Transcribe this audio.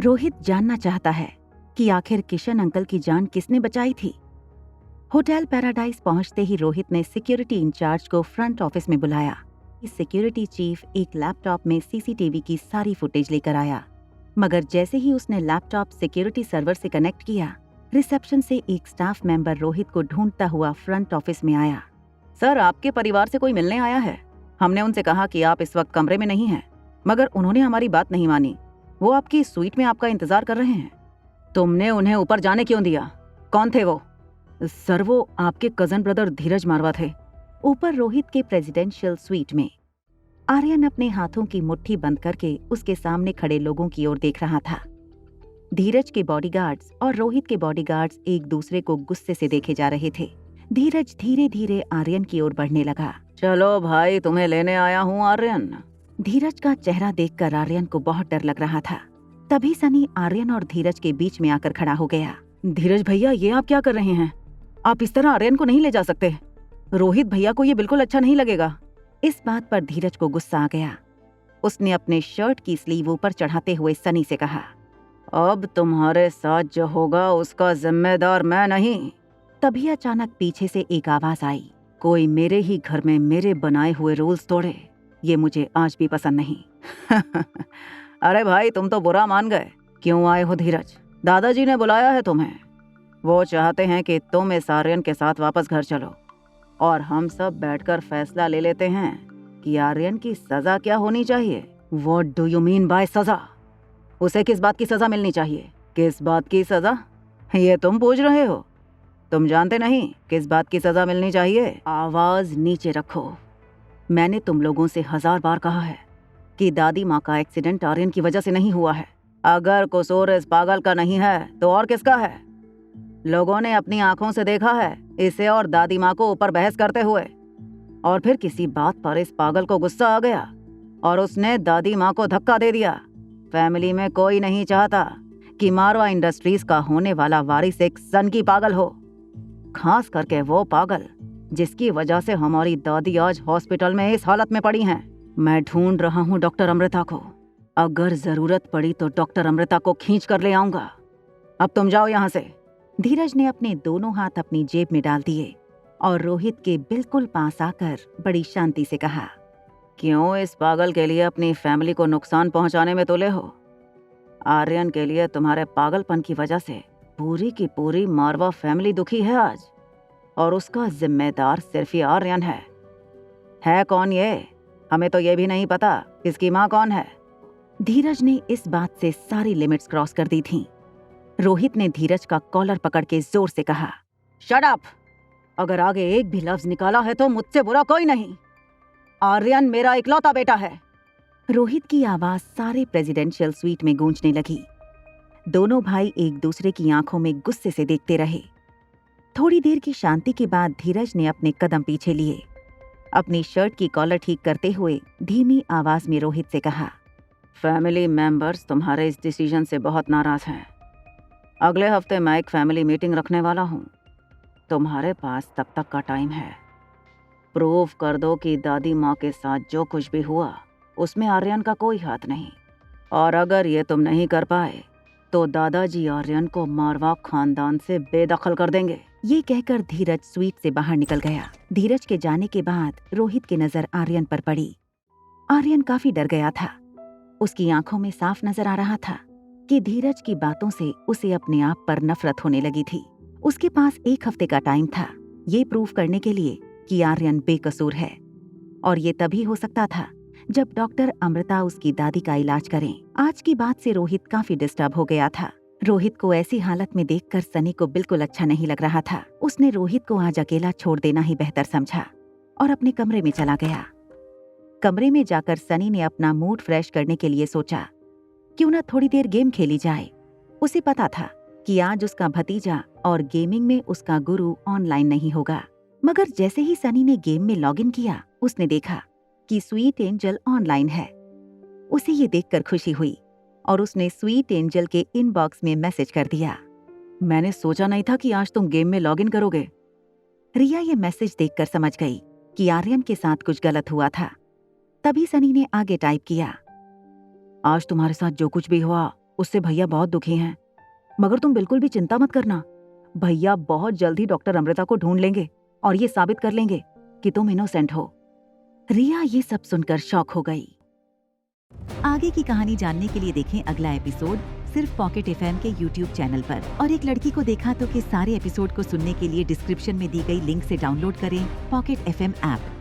रोहित जानना चाहता है कि आखिर किशन अंकल की जान किसने बचाई थी। होटल पैराडाइज पहुंचते ही रोहित ने सिक्योरिटी इंचार्ज को फ्रंट ऑफिस में बुलाया। सिक्योरिटी चीफ एक लैपटॉप में सीसीटीवी की सारी फुटेज लेकर आया, मगर जैसे ही उसने लैपटॉप सिक्योरिटी सर्वर से कनेक्ट किया, रिसेप्शन से एक स्टाफ मेंबर रोहित को ढूंढता हुआ फ्रंट ऑफिस में आया। सर, आपके परिवार से कोई मिलने आया है। हमने उनसे कहा कि आप इस वक्त कमरे में नहीं हैं, मगर उन्होंने हमारी बात नहीं मानी। वो आपकी स्वीट में आपका इंतजार कर रहे हैं। तुमने उन्हें ऊपर जाने क्यों दिया? कौन थे वो? सर, वो आपके कजन ब्रदर धीरज मारवा थे। ऊपर रोहित के प्रेसिडेंशियल स्वीट में आर्यन अपने हाथों की मुट्ठी बंद करके उसके सामने खड़े लोगों की ओर देख रहा था। धीरज के बॉडीगार्ड्स और रोहित के बॉडीगार्ड्स एक दूसरे को गुस्से से देखे जा रहे थे। धीरज धीरे धीरे आर्यन की ओर बढ़ने लगा। चलो भाई, तुम्हें लेने आया हूँ आर्यन। धीरज का चेहरा देखकर आर्यन को बहुत डर लग रहा था। तभी सनी आर्यन और धीरज के बीच में आकर खड़ा हो गया। धीरज भैया, ये आप क्या कर रहे हैं? आप इस तरह आर्यन को नहीं ले जा सकते। रोहित भैया को ये बिल्कुल अच्छा नहीं लगेगा। इस बात पर धीरज को गुस्सा आ गया। उसने अपने शर्ट की स्लीव ऊपर चढ़ाते हुए सनी से कहा, अब तुम्हारे साथ जो होगा उसका जिम्मेदार मैं नहीं। तभी अचानक पीछे से एक आवाज आई, कोई मेरे ही घर में मेरे बनाए हुए रूल्स तोड़े, ये मुझे आज भी पसंद नहीं। अरे भाई, तुम तो बुरा मान गए। क्यों आए हो धीरज? दादाजी ने बुलाया है तुम्हें। वो चाहते हैं कि तुम इस आर्यन के साथ वापस घर चलो और हम सब बैठकर फैसला ले लेते हैं कि आर्यन की सजा क्या होनी चाहिए। What do you mean by सजा? उसे किस बात की सजा मिलनी चाहिए? किस बात की सजा? ये तुम पूछ रहे हो? तुम जानते नहीं किस बात की सजा मिलनी चाहिए? आवाज नीचे रखो। मैंने तुम लोगों से 1000 बार कहा है कि दादी माँ का एक्सीडेंट आर्यन की वजह से नहीं हुआ है। अगर कसूर इस पागल का नहीं है तो और किसका है? लोगों ने अपनी आंखों से देखा है इसे और दादी माँ को ऊपर बहस करते हुए, और फिर किसी बात पर इस पागल को गुस्सा आ गया और उसने दादी माँ को धक्का दे दिया। फैमिली में कोई नहीं चाहता कि मारवा इंडस्ट्रीज का होने वाला वारिस एक सन की पागल हो, खास करके वो पागल जिसकी वजह से हमारी दादी आज हॉस्पिटल में इस हालत में पड़ी हैं। मैं ढूंढ रहा हूँ डॉक्टर अमृता को। अगर जरूरत पड़ी तो डॉक्टर अमृता को खींच कर ले आऊंगा। अब तुम जाओ यहाँ से। धीरज ने अपने दोनों हाथ अपनी जेब में डाल दिए और रोहित के बिल्कुल पास आकर बड़ी शांति से कहा, क्यों इस पागल के लिए अपनी फैमिली को नुकसान पहुंचाने में तुले हो? आर्यन के लिए तुम्हारे पागलपन की वजह से पूरी की पूरी मारवा फैमिली दुखी है आज, और उसका जिम्मेदार सिर्फ ये आर्यन है कौन ये? हमें तो ये भी नहीं पता इसकी माँ कौन है। धीरज ने इस बात से सारी लिमिट्स क्रॉस कर दी थीं। रोहित ने धीरज का कॉलर पकड़ के जोर से कहा, शट अप! अगर आगे एक भी लफ्ज निकाला है तो मुझसे बुरा कोई नहीं। आर्यन मेरा इकलौता बेटा है। रोहित की आवाज सारे प्रेसिडेंशियल स्वीट में गूंजने लगी। दोनों भाई एक दूसरे की आंखों में गुस्से से देखते रहे। थोड़ी देर की शांति के बाद धीरज ने अपने कदम पीछे लिए। अपनी शर्ट की कॉलर ठीक करते हुए धीमी आवाज में रोहित से कहा, फैमिली मेंबर्स तुम्हारे इस डिसीजन से बहुत नाराज हैं। अगले हफ्ते मैं एक फैमिली मीटिंग रखने वाला हूँ। तुम्हारे पास तब तक का टाइम है। प्रूव कर दो कि दादी माँ के साथ जो कुछ भी हुआ उसमें आर्यन का कोई हाथ नहीं, और अगर ये तुम नहीं कर पाए तो दादाजी आर्यन को मारवा खानदान से बेदखल कर देंगे। ये कहकर धीरज स्वीट से बाहर निकल गया। धीरज के जाने के बाद रोहित की नजर आर्यन पर पड़ी। आर्यन काफी डर गया था। उसकी आंखों में साफ नजर आ रहा था कि धीरज की बातों से उसे अपने आप पर नफरत होने लगी थी। उसके पास 1 हफ्ते का टाइम था ये प्रूव करने के लिए कि आर्यन बेकसूर है, और ये तभी हो सकता था जब डॉक्टर अमृता उसकी दादी का इलाज करें। आज की बात से रोहित काफी डिस्टर्ब हो गया था। रोहित को ऐसी हालत में देखकर सनी को बिल्कुल अच्छा नहीं लग रहा था। उसने रोहित को आज अकेला छोड़ देना ही बेहतर समझा और अपने कमरे में चला गया। कमरे में जाकर सनी ने अपना मूड फ्रेश करने के लिए सोचा, क्यों ना थोड़ी देर गेम खेली जाए। उसे पता था कि आज उसका भतीजा और गेमिंग में उसका गुरु ऑनलाइन नहीं होगा, मगर जैसे ही सनी ने गेम में लॉगिन किया उसने देखा कि स्वीट एंजल ऑनलाइन है। उसे ये देखकर खुशी हुई और उसने स्वीट एंजल के इनबॉक्स में मैसेज कर दिया, मैंने सोचा नहीं था कि आज तुम गेम में लॉगिन करोगे। रिया ये मैसेज देखकर समझ गई कि आर्यन के साथ कुछ गलत हुआ था। तभी सनी ने आगे टाइप किया, आज तुम्हारे साथ जो कुछ भी हुआ उससे भैया बहुत दुखी हैं। मगर तुम बिल्कुल भी चिंता मत करना, भैया बहुत जल्द ही डॉक्टर अमृता को ढूंढ लेंगे और ये साबित कर लेंगे कि तुम इनोसेंट हो। रिया ये सब सुनकर शॉक हो गई। आगे की कहानी जानने के लिए देखें अगला एपिसोड सिर्फ पॉकेट एफएम के यूट्यूब चैनल पर। और एक लड़की को देखा तो के सारे एपिसोड को सुनने के लिए डिस्क्रिप्शन में दी गई लिंक से डाउनलोड करें पॉकेट एफएम ऐप।